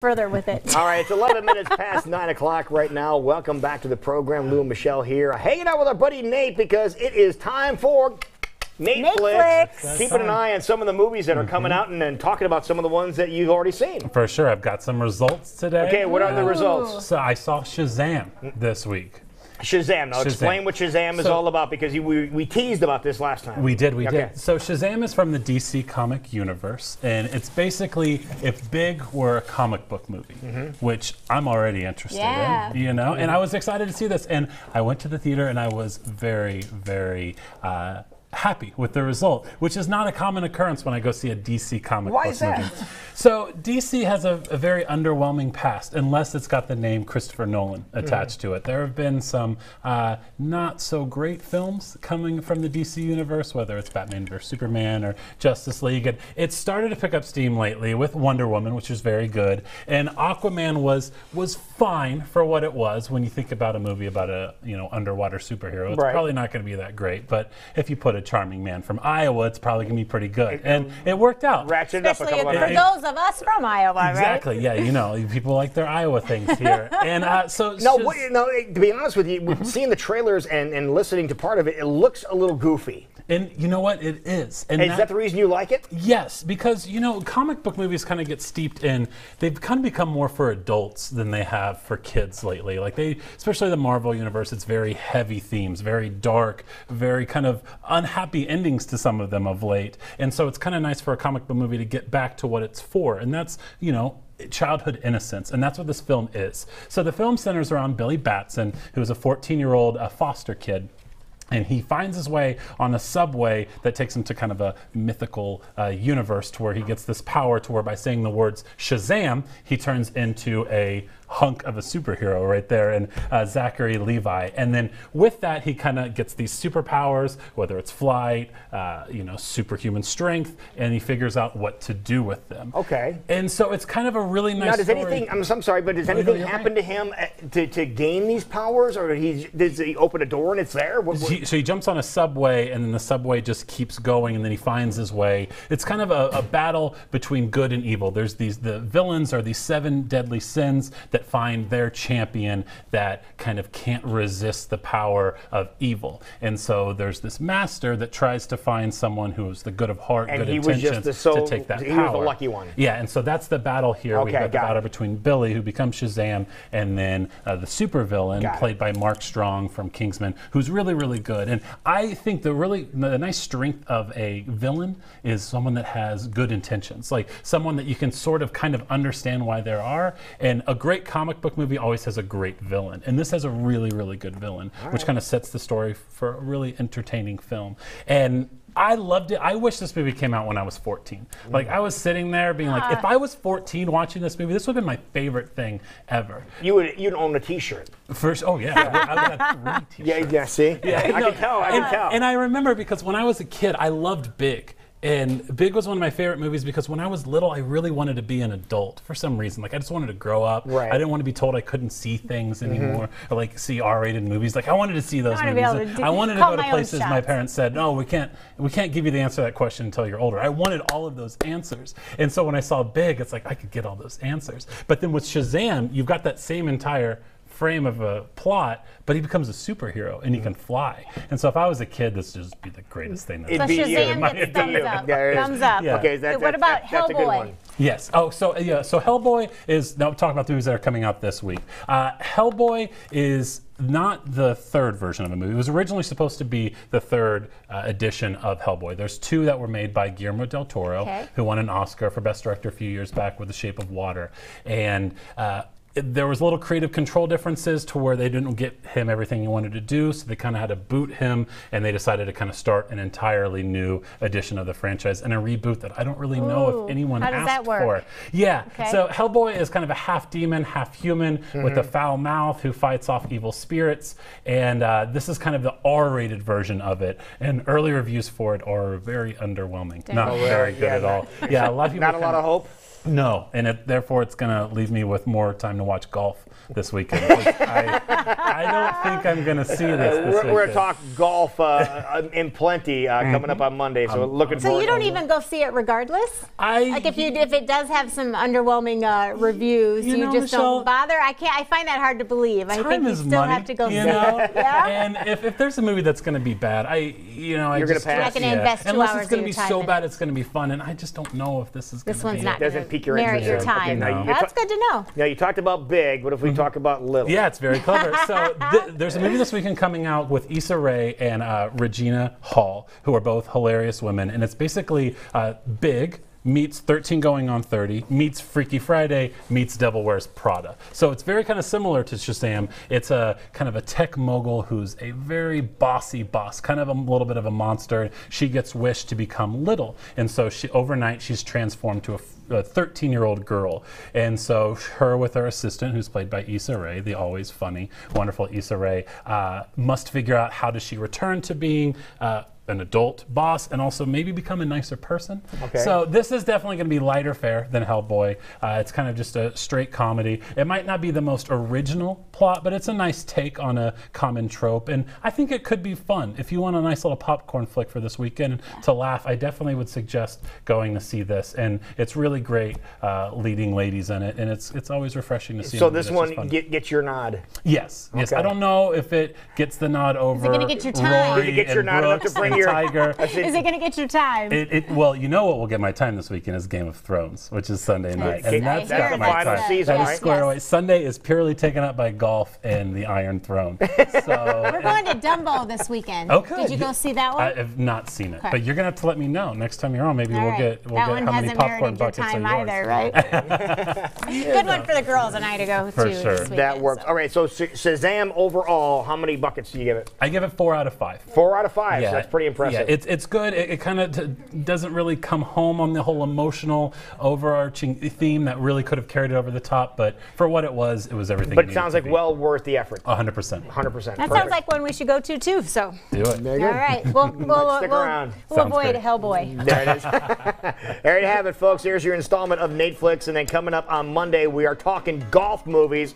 further with it. All right, it's 11 minutes past 9 o'clock right now. Welcome back to the program. Lou and Michelle here, hanging out with our buddy Nate because it is time for Nateflix. Keeping an eye on some of the movies that are coming out and then talking about some of the ones that you've already seen. For sure. I've got some results today. Okay, what are the results? So I saw Shazam this week. Shazam. Now explain what Shazam is all about because we teased about this last time. We did. So Shazam is from the DC comic universe, and it's basically if Big were a comic book movie, which I'm already interested in, you know, and I was excited to see this, and I went to the theater and I was very, very happy with the result, which is not a common occurrence when I go see a DC comic book movie. So DC has a very underwhelming past, unless it's got the name Christopher Nolan attached to it. There have been some not so great films coming from the DC universe, whether it's Batman vs Superman or Justice League. And it started to pick up steam lately with Wonder Woman, which was very good, and Aquaman was fine for what it was. When you think about a movie about a underwater superhero, it's probably not going to be that great. But if you put a charming man from Iowa, it's probably going to be pretty good. And it worked out. Ratcheted up a couple of for those of us from Iowa, right? Exactly, yeah, you know, people like their Iowa things here. And to be honest with you, seeing the trailers and listening to part of it, it looks a little goofy. And you know what? It is. And is that the reason you like it? Yes, because, you know, comic book movies kind of get steeped in, they've kind of become more for adults than they have for kids lately. Like especially the Marvel universe, it's very heavy themes, very dark, very kind of unhappy endings to some of them of late. And so it's kind of nice for a comic book movie to get back to what it's for. And that's, you know, childhood innocence, and that's what this film is. So the film centers around Billy Batson, who is a 14-year-old foster kid. And he finds his way on a subway that takes him to kind of a mythical universe to where he gets this power to where by saying the words Shazam, he turns into a hunk of a superhero right there, and Zachary Levi. And then with that, he kind of gets these superpowers, whether it's flight, superhuman strength, and he figures out what to do with them. Okay. And so it's kind of a really nice story. Anything, I'm sorry, but does anything happen to him to gain these powers, or does he open a door and it's there? So he jumps on a subway, and then the subway just keeps going, and then he finds his way. It's kind of a battle between good and evil. There's the villains are these 7 deadly sins that find their champion that kind of can't resist the power of evil. And so there's this master that tries to find someone who is the good of heart, good intentions to take that power. He was the lucky one. Yeah, and so that's the battle here. We've got the battle between Billy, who becomes Shazam, and then the supervillain, played by Mark Strong from Kingsman, who's really, really good. And I think the nice strength of a villain is someone that has good intentions, like someone that you can sort of kind of understand why there are. And a great comic book movie always has a great villain, and this has a really, really good villain, which kind of sets the story for a really entertaining film. And I loved it. I wish this movie came out when I was 14. Like, I was sitting there being like, if I was 14 watching this movie, this would have been my favorite thing ever. You'd own a T-shirt. First, oh yeah, I would have 3 T-shirts. Yeah, see? Yeah, I can tell. And I remember because when I was a kid, I loved Big. And Big was one of my favorite movies because when I was little, I really wanted to be an adult for some reason. Like, I just wanted to grow up. I didn't want to be told I couldn't see things anymore, or like see R-rated movies. Like, I wanted to see those movies. I wanted to go to places my parents said, no, we can't give you the answer to that question until you're older. I wanted all of those answers. And so when I saw Big, it's like I could get all those answers. But then with Shazam, you've got that same entire frame of a plot, but he becomes a superhero and he can fly. And so if I was a kid, this would just be the greatest thing. So Shazam gets thumbs up. Thumbs up. Yeah. Okay, what about Hellboy? Yes. Oh, so Hellboy is, now talking about the movies that are coming out this week. Hellboy is not the 3rd version of the movie. It was originally supposed to be the 3rd edition of Hellboy. There's 2 that were made by Guillermo del Toro, who won an Oscar for Best Director a few years back with The Shape of Water. And there was little creative control differences to where they didn't get him everything he wanted to do, so they kind of had to boot him, and they decided to kind of start an entirely new edition of the franchise and a reboot that I don't really know if anyone asked for. Yeah, so Hellboy is kind of a half demon, half human with a foul mouth who fights off evil spirits, and this is kind of the R-rated version of it, and early reviews for it are very underwhelming. Not very good at all. Yeah, a lot of people not a lot of hope? No, and therefore it's going to leave me with more time to watch golf this weekend. I don't think I'm going to see this We're going to weekend. talk golf in plenty coming up on Monday, so looking So forward. you don't even go see it regardless? Like if it does have some underwhelming reviews, you just Michelle, don't bother? I find that hard to believe. I think Time you is still money, have to go see you know? it. Yeah? And if there's a movie that's going to be bad, You're gonna pass? You're not going to invest 2 Unless hours it's going of to your be time so in bad it. it's going to be fun, and I just don't know if this is going This to be. one's not Doesn't gonna pique your merit interest. your Okay, time. no. That's good to know. Now, you talked about big. What if we talk about little? Yeah, it's very clever. So there's a movie this weekend coming out with Issa Rae and Regina Hall, who are both hilarious women, and it's basically Big meets 13 Going on 30, meets Freaky Friday, meets Devil Wears Prada. So it's very kind of similar to Shazam. It's a kind of a tech mogul who's a very bossy boss, kind of a little bit of a monster. She gets wished to become little, and so overnight she's transformed to a 13-year-old girl. And so her with her assistant, who's played by Issa Rae, the always funny, wonderful Issa Rae, must figure out how does she return to being an adult boss and also maybe become a nicer person. Okay. So this is definitely going to be lighter fare than Hellboy. It's kind of just a straight comedy. It might not be the most original plot, but it's a nice take on a common trope, and I think it could be fun. If you want a nice little popcorn flick for this weekend to laugh, I definitely would suggest going to see this. And it's really great leading ladies in it, and it's always refreshing to see. So a movie this that's one just fun. gets your nod. Yes. Yes. Okay. I don't know if it gets the nod over gonna get your time? Rory Does it get your and nod enough to Brooks bring and your- Tiger. Is it going to get your time? Well, you know what will get my time this weekend is Game of Thrones, which is Sunday night. Okay, And that's that's got the my final time. season, That is right? square Yes. away. Sunday is purely taken up by golf and the Iron Throne. So We're going to Dumbo this weekend. Okay. Did you go see that one? I have not seen it, Okay. but you're gonna have to let me know next time you're on. Maybe All we'll right. get that one how many hasn't popcorn merited your buckets are time yours. either, right? Good one for the girls and I to go For to sure. this That weekend, works. so. All right, so Shazam overall, how many buckets do you give it? I give it 4 out of 5. 4 out of 5. So that's pretty impressive. Yeah, it's good. It kind of doesn't really come home on the whole emotional, overarching theme that really could have carried it over the top. But for what it was everything. But it sounds like well worth the effort. 100%. 100%. That sounds like one we should go to too. So, Do it. There you all go. right, we'll Stick around. We'll Sounds avoid great. Hellboy. There it is. There you have it, folks. Here's your installment of Netflix. And then coming up on Monday, we are talking golf movies.